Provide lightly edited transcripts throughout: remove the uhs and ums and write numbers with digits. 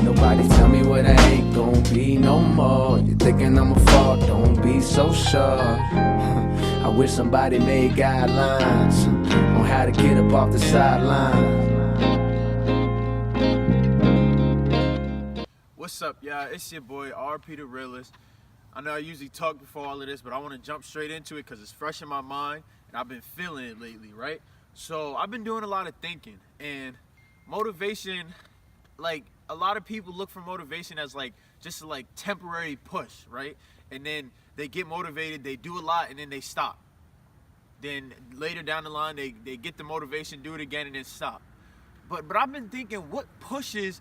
Nobody tell me what I ain't gon' be no more. You thinking I'ma fall, don't be so sure. I wish somebody made guidelines on how to get up off the sideline. What's up, y'all? It's your boy RP the Realist. I know I usually talk before all of this, but I want to jump straight into it because it's fresh in my mind and I've been feeling it lately, right? So I've been doing a lot of thinking, and motivation, like, a lot of people look for motivation as like just a like temporary push, right? And then they get motivated, they do a lot, and then they stop. Then later down the line, they get the motivation, do it again, and then stop. But I've been thinking, what pushes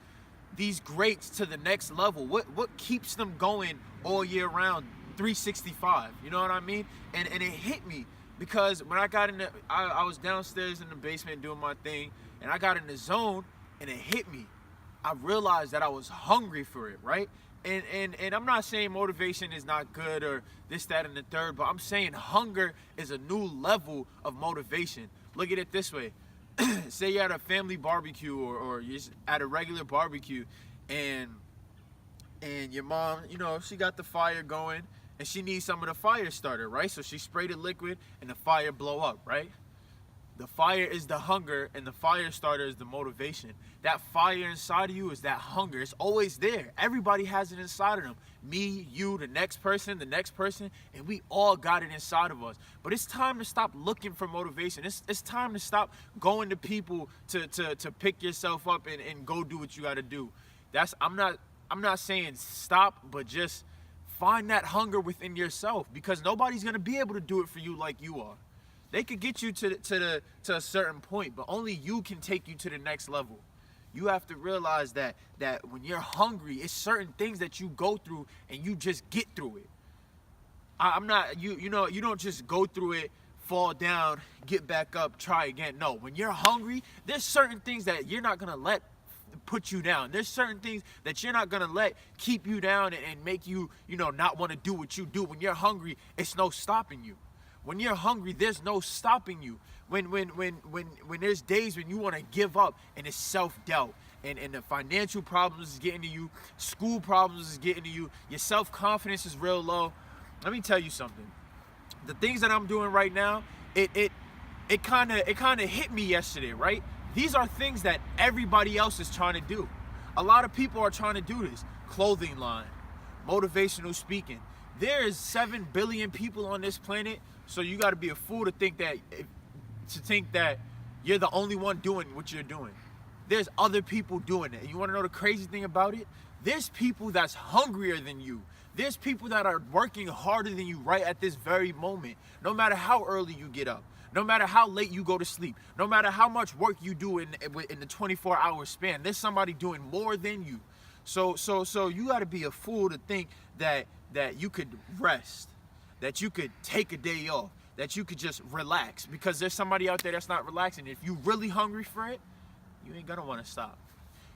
these greats to the next level? What keeps them going all year round, 365? You know what I mean? And it hit me because when I got in I was downstairs in the basement doing my thing, and I got in the zone, and it hit me. I realized that I was hungry for it, right? And I'm not saying motivation is not good or this, that, and the third, but I'm saying hunger is a new level of motivation. Look at it this way. Say you're at a family barbecue or you're at a regular barbecue, and your mom, you know, she got the fire going and she needs some of the fire starter, right? So she sprayed a liquid and the fire blow up, right? The fire is the hunger and the fire starter is the motivation. That fire inside of you is that hunger. It's always there. Everybody has it inside of them. Me, you, the next person, and we all got it inside of us. But it's time to stop looking for motivation. It's time to stop going to people to pick yourself up and go do what you got to do. I'm not saying stop, but just find that hunger within yourself, because nobody's going to be able to do it for you like you are. They could get you to a certain point, but only you can take you to the next level. You have to realize that when you're hungry, it's certain things that you go through and you just get through it. You don't just go through it, fall down, get back up, try again. No, when you're hungry, there's certain things that you're not gonna let put you down. There's certain things that you're not gonna let keep you down and make you, not want to do what you do. When you're hungry, it's no stopping you. When you're hungry, there's no stopping you. When there's days when you want to give up, and it's self-doubt, and the financial problems is getting to you, school problems is getting to you, your self-confidence is real low. Let me tell you something. The things that I'm doing right now, it kind of hit me yesterday, right? These are things that everybody else is trying to do. A lot of people are trying to do this. Clothing line, motivational speaking. There's 7 billion people on this planet, so you got to be a fool to think that you're the only one doing what you're doing. There's other people doing it. And you want to know the crazy thing about it? There's people that's hungrier than you. There's people that are working harder than you right at this very moment. No matter how early you get up, no matter how late you go to sleep, no matter how much work you do in the 24-hour span, there's somebody doing more than you. So you got to be a fool to think that you could rest, that you could take a day off, that you could just relax, because there's somebody out there that's not relaxing. If you're really hungry for it, you ain't gonna want to stop.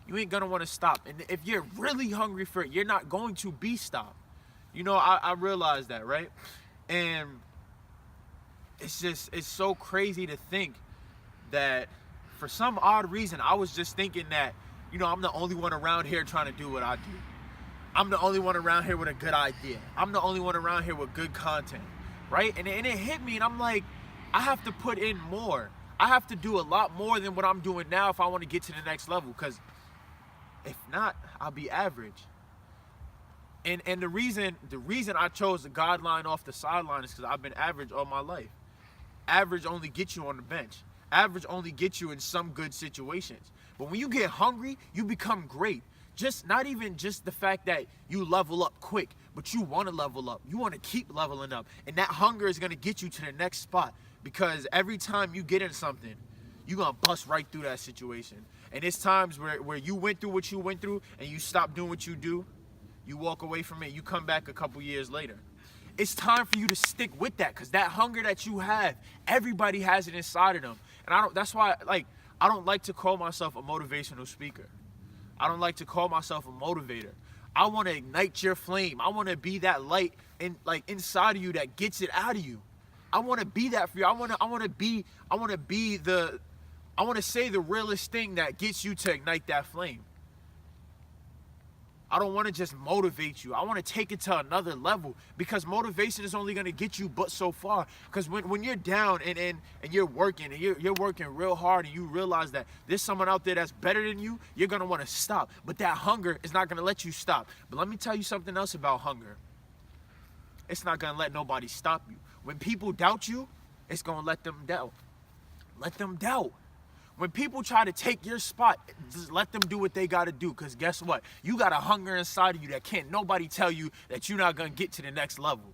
You ain't gonna want to stop. And if you're really hungry for it, you're not going to be stopped. I realize that, right? And it's so crazy to think that for some odd reason, I was just thinking that, I'm the only one around here trying to do what I do. I'm the only one around here with a good idea. I'm the only one around here with good content, right? And it hit me, and I'm like, I have to put in more. I have to do a lot more than what I'm doing now if I want to get to the next level, because if not, I'll be average. And the reason I chose the Guideline off the sideline is because I've been average all my life. Average only gets you on the bench. Average only gets you in some good situations. But when you get hungry, you become great. Not even just the fact that you level up quick, but you want to level up. You want to keep leveling up. And that hunger is going to get you to the next spot, because every time you get in something, you're going to bust right through that situation. And it's times where you went through what you went through and you stop doing what you do, you walk away from it, you come back a couple years later. It's time for you to stick with that, because that hunger that you have, everybody has it inside of them. And that's why I don't like to call myself a motivational speaker. I don't like to call myself a motivator. I want to ignite your flame. I want to be that light inside of you that gets it out of you. I want to be that for you. I want to say the realest thing that gets you to ignite that flame. I don't want to just motivate you. I want to take it to another level, because motivation is only going to get you but so far. Because when you're down and you're working and you're working real hard and you realize that there's someone out there that's better than you, you're going to want to stop. But that hunger is not going to let you stop. But let me tell you something else about hunger. It's not going to let nobody stop you. When people doubt you, it's going to let them doubt. Let them doubt. When people try to take your spot, just let them do what they got to do, because guess what? You got a hunger inside of you that can't nobody tell you that you're not going to get to the next level.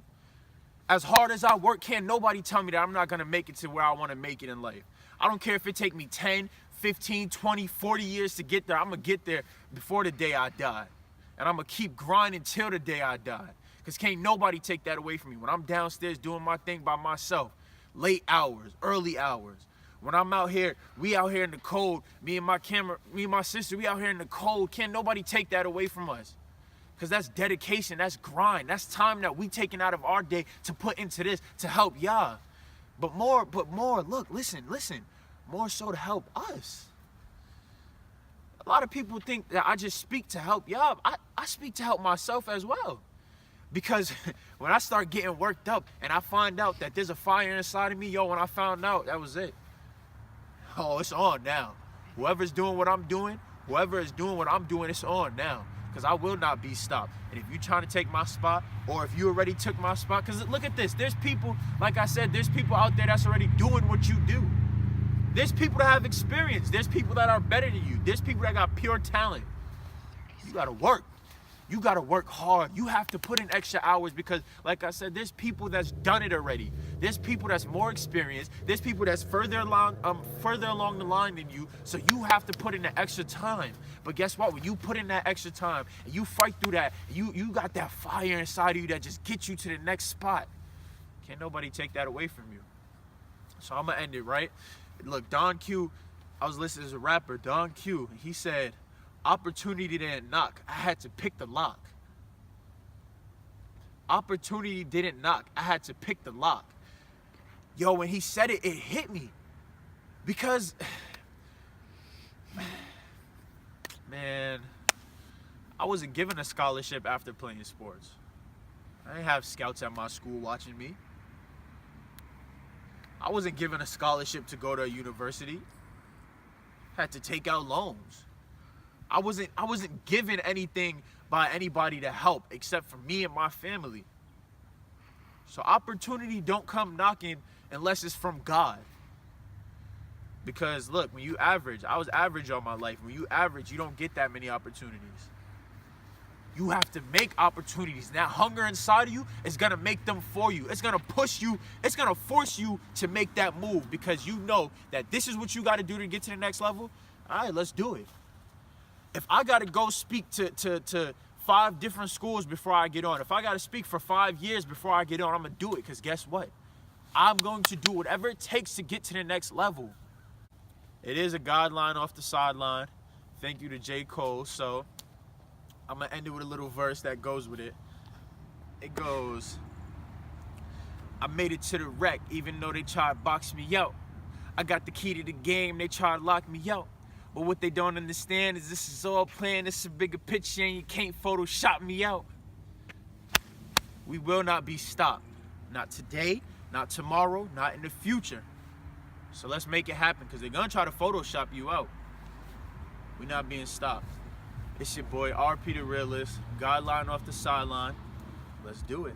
As hard as I work, can't nobody tell me that I'm not going to make it to where I want to make it in life. I don't care if it take me 10, 15, 20, 40 years to get there. I'm going to get there before the day I die. And I'm going to keep grinding till the day I die, because can't nobody take that away from me. When I'm downstairs doing my thing by myself, late hours, early hours, when I'm out here, we out here in the cold, me and my sister, we out here in the cold. Can't nobody take that away from us. Because that's dedication, that's grind, that's time that we taking out of our day to put into this to help y'all. But more, look, listen, more so to help us. A lot of people think that I just speak to help y'all. I speak to help myself as well. Because when I start getting worked up and I find out that there's a fire inside of me, when I found out, that was it. Oh, it's on now. Whoever's doing what I'm doing, whoever is doing what I'm doing, it's on now. Because I will not be stopped. And if you're trying to take my spot, or if you already took my spot, because look at this. There's people, like I said, there's people out there that's already doing what you do. There's people that have experience. There's people that are better than you. There's people that got pure talent. You got to work. You got to work hard. You have to put in extra hours, because, like I said, there's people that's done it already. There's people that's more experienced. There's people that's further along the line than you. So you have to put in the extra time. But guess what? When you put in that extra time and you fight through that, you got that fire inside of you that just gets you to the next spot. Can't nobody take that away from you. So I'm gonna end it right. Look, Don Q. I was listening to a rapper, Don Q. He said, "Opportunity didn't knock. I had to pick the lock." Opportunity didn't knock. I had to pick the lock. Yo, when he said it, it hit me. Because, man, I wasn't given a scholarship after playing sports. I didn't have scouts at my school watching me. I wasn't given a scholarship to go to a university. Had to take out loans. I wasn't given anything by anybody to help except for me and my family. So opportunity don't come knocking unless it's from God. Because look, when you average, I was average all my life. When you average, you don't get that many opportunities. You have to make opportunities. That hunger inside of you is going to make them for you. It's going to push you. It's going to force you to make that move, because you know that this is what you got to do to get to the next level. All right, let's do it. If I got to go speak to 5 different schools before I get on, if I got to speak for 5 years before I get on, I'm going to do it, because guess what? I'm going to do whatever it takes to get to the next level. It is a guideline off the sideline. Thank you to J. Cole. So I'm going to end it with a little verse that goes with it. It goes, "I made it to the wreck even though they tried to box me out. I got the key to the game, they tried to lock me out. But what they don't understand is this is all planned. This is a bigger picture and you can't Photoshop me out. We will not be stopped. Not today, not tomorrow, not in the future. So let's make it happen, because they're going to try to Photoshop you out. We're not being stopped." It's your boy, RP the Realist, Guideline off the sideline. Let's do it.